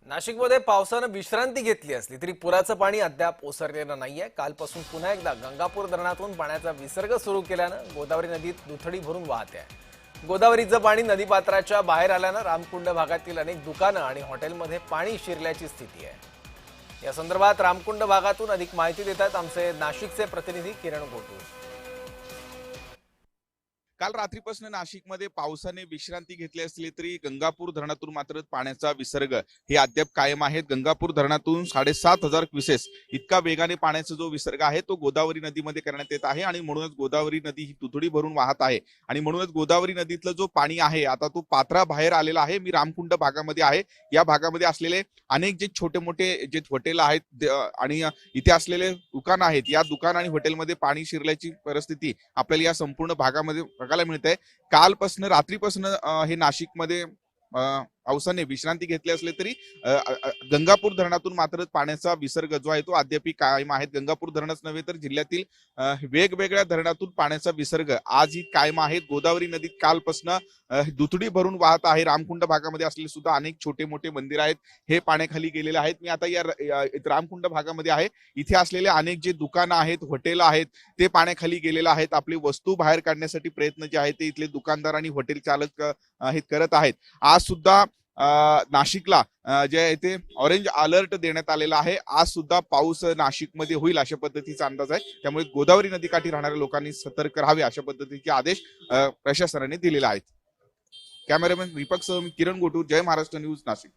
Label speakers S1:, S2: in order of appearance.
S1: नाशिकमध्ये पावसानं विश्रांती घेतली असली तरी पुराचं पाणी अद्याप ओसरलेलं नाहीये। कालपासून पुन्हा एकदा गंगापूर धरणातून पाण्याचा विसर्ग सुरू केल्यानं गोदावरी नदीत दुथडी भरून वाहते आहे। गोदावरीचं पाणी नदीपात्राच्या बाहेर आल्यानं रामकुंड भागातील अनेक दुकानं आणि हॉटेलमध्ये पाणी शिरल्याची स्थिती आहे। या संदर्भात रामकुंड भागातून अधिक माहिती देतात आमचे नाशिकचे प्रतिनिधी किरण गोटू।
S2: काल रात्रीपासून नाशिकमध्ये पावसाने विश्रांती घेतली असली तरी गंगापूर धरणातून मात्र पाण्याचा विसर्ग हे अद्याप कायम आहे। गंगापूर धरणातून 7,500 क्युसेस इतका वेगाने पाण्याचा जो विसर्ग आहे तो गोदावरी नदीमध्ये करण्यात येत आहे आणि म्हणूनच गोदावरी नदी ही दुथडी भरून वाहत आहे आणि म्हणूनच गोदावरी नदीतलं जो पाणी आहे आता तो पात्रा बाहेर आलेला आहे। मी रामकुंड भागामध्ये आहे। या भागामध्ये असलेले अनेक जे छोटे मोठे जे हॉटेल आहेत आणि इथे असलेले दुकान आहेत, या दुकान आणि हॉटेलमध्ये पाणी शिरल्याची परिस्थिती आपल्याला या संपूर्ण भागामध्ये बघायला मिळते। कालपासून रात्रीपासून हे नाशिकमध्ये पावसाने विश्रांती घेतली असले तरी गंगापूर धरणातून मात्र पाण्याचा विसर्ग जो आहे तो अद्याप कायम आहे। गंगापूर धरणच नव्हे तर जिल्ह्यातील वेगवेगळ्या धरणातून पाण्याचा विसर्ग आजही कायम आहे। गोदावरी नदीत कालपासून दुथडी भरून वाहत आहे। रामकुंड भागामध्ये असलेले सुद्धा अनेक छोटे मोठे मंदिर आहेत हे पाण्याखाली गेलेले आहेत। मी आता या रामकुंड भागामध्ये आहे। इथे असलेले अनेक जे दुकानं आहेत, हॉटेल आहेत ते पाण्याखाली गेलेले आहेत। आपली वस्तू बाहेर काढण्यासाठी प्रयत्न जे आहेत ते इथले दुकानदार आणि हॉटेल चालक हे करत आहेत। आज सुद्धा नाशिकला जे आहे ते ऑरेंज अलर्ट देण्यात आलेला आहे। आज सुद्धा पाऊस नाशिकमध्ये होईल अशा पद्धतीचा अंदाज आहे। त्यामुळे गोदावरी नदीकाठी राहणाऱ्या लोकांनी सतर्क राहावे अशा पद्धतीचे आदेश प्रशासनाने दिलेले आहेत। कॅमेरामॅन दीपक सह किरण गोटू, जय महाराष्ट्र न्यूज, नाशिक।